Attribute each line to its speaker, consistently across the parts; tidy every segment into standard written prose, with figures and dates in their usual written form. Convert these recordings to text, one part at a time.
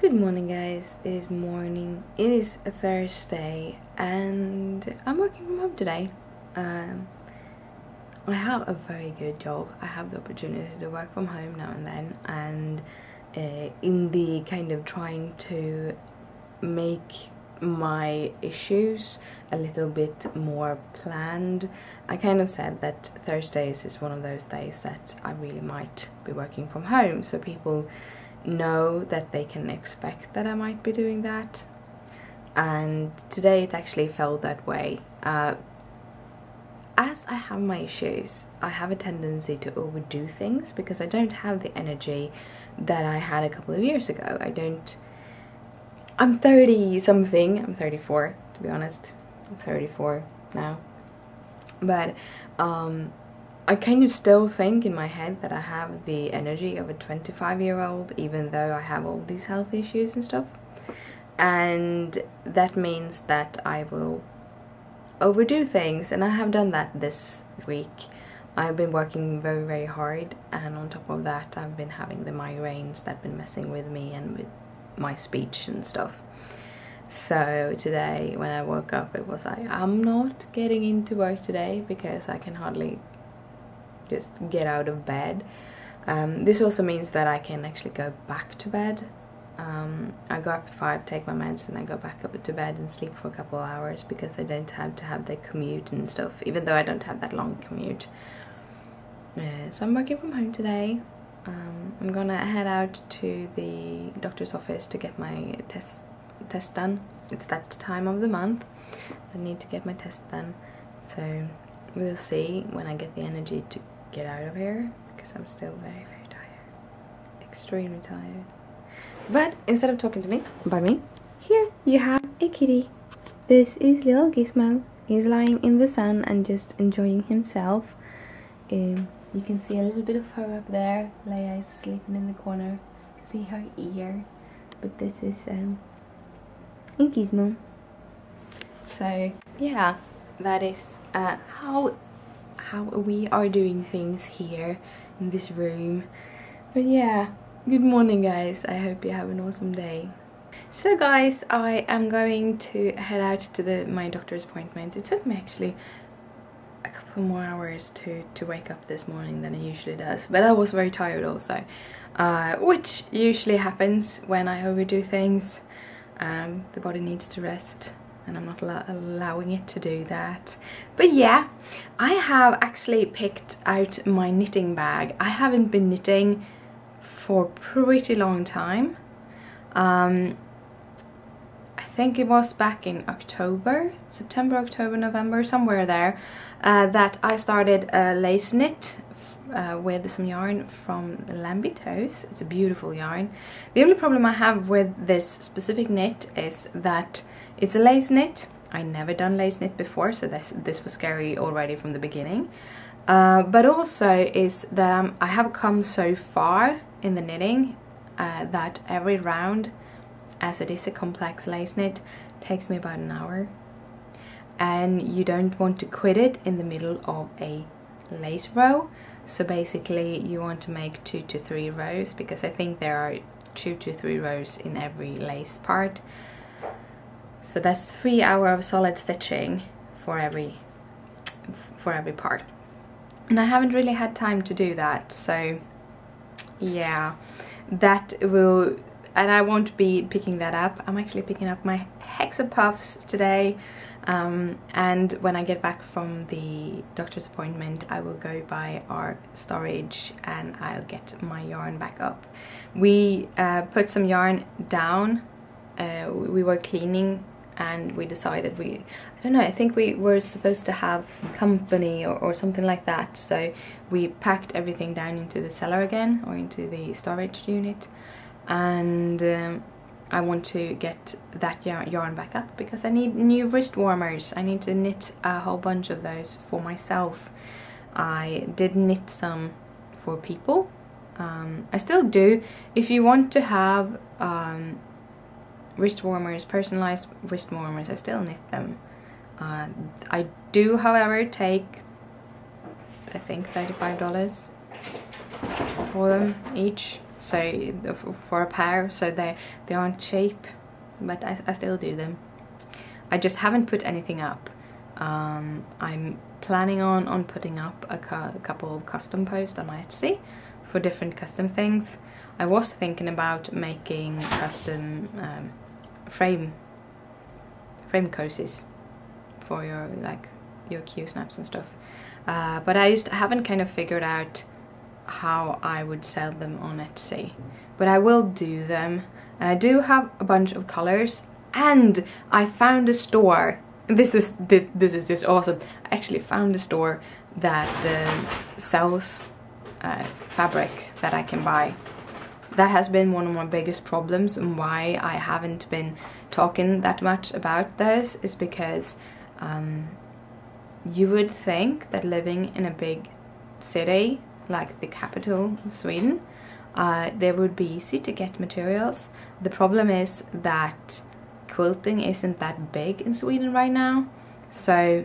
Speaker 1: Good morning, guys. It is morning. It is a Thursday and I'm working from home today. I have a very good job. I have the opportunity to work from home now and then, and in the kind of trying to make my issues a little bit more planned, I kind of said that Thursdays is one of those days that I really might be working from home, so people know that they can expect that I might be doing that. And today it actually felt that way. As I have my issues, I have a tendency to overdo things because I don't have the energy that I had a couple of years ago. I'm 30 something, I'm 34 to be honest. I'm 34 now. But I kind of still think in my head that I have the energy of a 25-year-old, even though I have all these health issues and stuff. And that means that I will overdo things, and I have done that this week. I've been working very, very hard, and on top of that I've been having the migraines that have been messing with me and with my speech and stuff. So today when I woke up it was like, I'm not getting into work today because I can hardly just get out of bed. This also means that I can actually go back to bed. I go up at 5, take my meds, and I go back up to bed and sleep for a couple of hours because I don't have to have the commute and stuff, even though I don't have that long commute. So I'm working from home today. I'm gonna head out to the doctor's office to get my test done. It's that time of the month. I need to get my test done. So we'll see when I get the energy to get out of here, because I'm still very, very tired. Extremely tired. But instead of talking to me about me, here you have a kitty. This is little Gizmo. He's lying in the sun and just enjoying himself. You can see a little bit of her up there. Leia is sleeping in the corner. You can see her ear. But this is a Gizmo. So yeah, that is how we are doing things here in this room. But yeah, good morning guys, I hope you have an awesome day. So guys, I am going to head out to my doctor's appointment. It took me actually a couple more hours to wake up this morning than it usually does, but I was very tired also, which usually happens when I overdo things. The body needs to rest, and I'm not allowing it to do that. But yeah, I have actually picked out my knitting bag. I haven't been knitting for a pretty long time. I think it was back in September, October, November, somewhere there, that I started a lace knit with some yarn from Lambitos. It's a beautiful yarn. The only problem I have with this specific knit is that it's a lace knit. I never done lace knit before, so this was scary already from the beginning. But also is that I have come so far in the knitting that every round, as it is a complex lace knit, takes me about an hour. And you don't want to quit it in the middle of a lace row. So basically you want to make 2 to 3 rows, because I think there are 2 to 3 rows in every lace part. So that's 3 hours of solid stitching for every part. And I haven't really had time to do that, so yeah, that will, and I won't be picking that up. I'm actually picking up my Hexapuffs today, and when I get back from the doctor's appointment I will go by our storage and I'll get my yarn back up. We put some yarn down, we were cleaning, and we decided I don't know, I think we were supposed to have company or something like that, so we packed everything down into the cellar again, or into the storage unit, and I want to get that yarn back up because I need new wrist warmers. I need to knit a whole bunch of those for myself. I did knit some for people. I still do. If you want to have wrist warmers, personalized wrist warmers, I still knit them. I do, however, take, I think, $35 for them each, so for a pair, so they aren't cheap, but I still do them. I just haven't put anything up. I'm planning on putting up a couple of custom posts on my Etsy for different custom things. I was thinking about making custom frame cozies for your Q snaps and stuff, but I just haven't kind of figured out how I would sell them on Etsy. But I will do them, and I do have a bunch of colors, and I found a store. This is just awesome. I actually found a store that sells fabric that I can buy. That has been one of my biggest problems, and why I haven't been talking that much about this is because you would think that living in a big city like the capital of Sweden, there would be easy to get materials. The problem is that quilting isn't that big in Sweden right now, so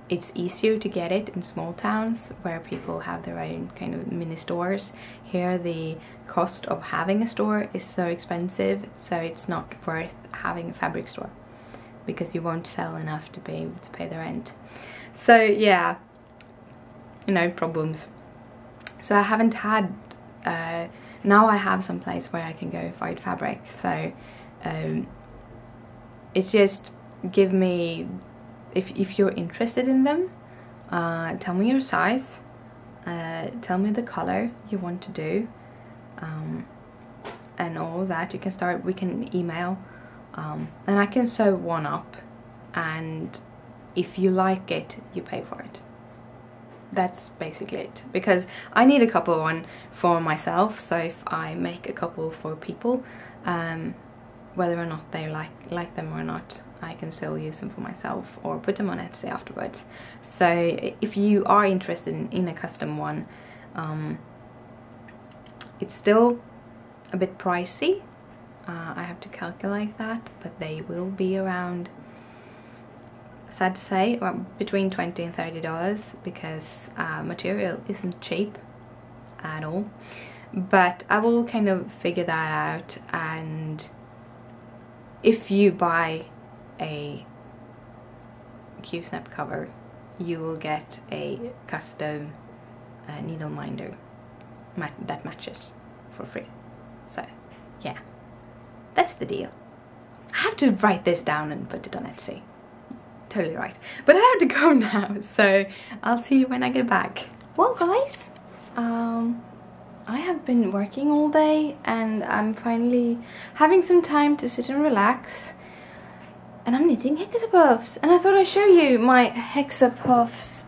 Speaker 1: it's easier to get it in small towns where people have their own kind of mini stores. Here the cost of having a store is so expensive, so it's not worth having a fabric store because you won't sell enough to be able to pay the rent. So yeah, you know, problems. So I haven't had, now I have some place where I can go find fabric, so it's just give me, if you're interested in them, tell me your size, tell me the color you want to do, and all that. You can start, we can email, and I can sew one up, and if you like it, you pay for it. That's basically it, because I need a couple one for myself, so if I make a couple for people, whether or not they like them or not, I can still use them for myself or put them on Etsy afterwards. So if you are interested in a custom one, it's still a bit pricey. I have to calculate that, but they will be around, sad to say, between $20 and $30, because material isn't cheap at all. But I will kind of figure that out, and if you buy a Q-snap cover, you will get a custom needle minder that matches for free. So yeah, that's the deal. I have to write this down and put it on Etsy. Totally right. But I have to go now, so I'll see you when I get back. Well guys, I have been working all day and I'm finally having some time to sit and relax. And I'm knitting Hexapuffs, and I thought I'd show you my Hexapuffs,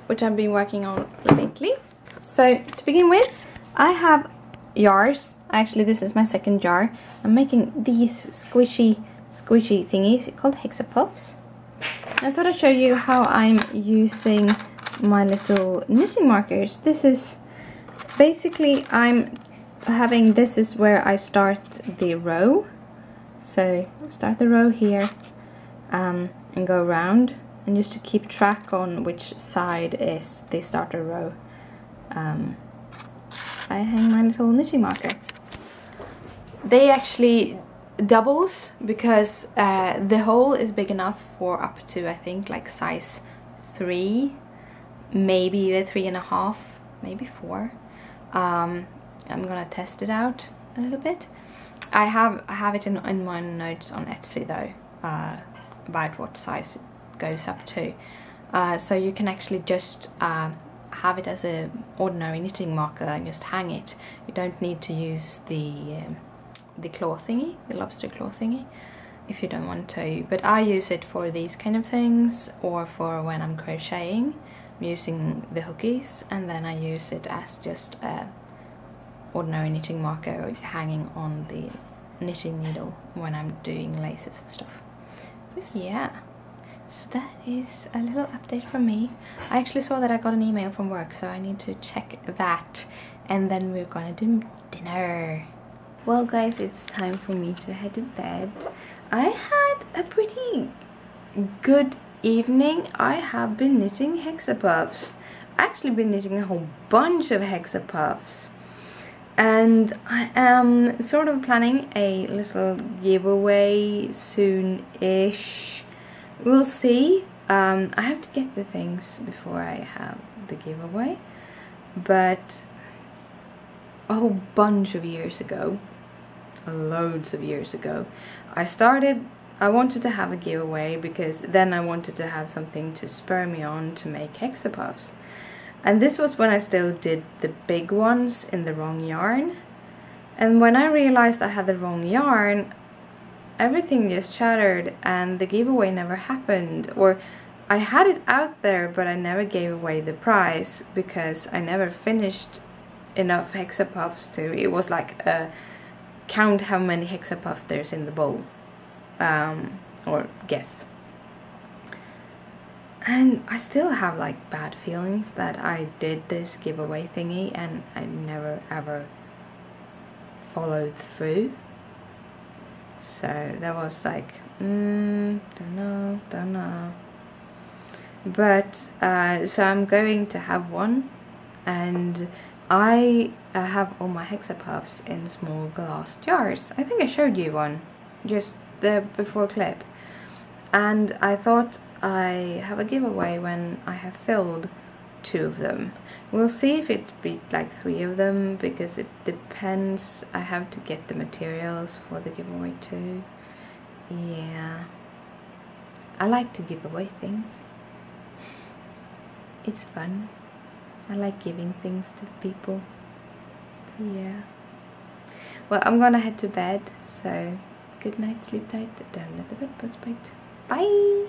Speaker 1: which I've been working on lately. So to begin with, I have jars. Actually, this is my second jar. I'm making these squishy thingies called Hexapuffs. I thought I'd show you how I'm using my little knitting markers. This is basically, this is where I start the row. So start the row here and go around, and just to keep track on which side is the starter row, I hang my little knitting marker. They actually doubles because the hole is big enough for up to, I think, like size 3, maybe even 3.5, maybe 4. I'm gonna test it out a little bit. I have it in my notes on Etsy though, about what size it goes up to. So you can actually just have it as a ordinary knitting marker and just hang it. You don't need to use the claw thingy, the lobster claw thingy, if you don't want to. But I use it for these kind of things, or for when I'm crocheting. I'm using the hookies, and then I use it as just a ordinary knitting marker hanging on the knitting needle when I'm doing laces and stuff. But yeah, so that is a little update from me. I actually saw that I got an email from work, so I need to check that, and then we're gonna do dinner. Well guys, it's time for me to head to bed. I had a pretty good evening. I have been knitting Hexapuffs. I've actually been knitting a whole bunch of Hexapuffs. And I am sort of planning a little giveaway soon-ish. We'll see. I have to get the things before I have the giveaway, but a whole bunch of years ago, loads of years ago, I wanted to have a giveaway because then I wanted to have something to spur me on to make Hexapuffs. And this was when I still did the big ones in the wrong yarn. And when I realized I had the wrong yarn, everything just shattered and the giveaway never happened. Or I had it out there, but I never gave away the prize because I never finished enough Hexapuffs to... It was like count how many Hexapuffs there's in the bowl. Or guess. And I still have like bad feelings that I did this giveaway thingy and I never ever followed through. So that was like, don't know. But so I'm going to have one, and I have all my Hexapuffs in small glass jars. I think I showed you one just the before clip, and I thought I have a giveaway when I have filled 2 of them. We'll see if it's be like 3 of them, because it depends. I have to get the materials for the giveaway too. Yeah, I like to give away things. It's fun. I like giving things to people. So yeah. Well, I'm gonna head to bed, so good night, sleep tight, don't let the bedbugs bite. Bye!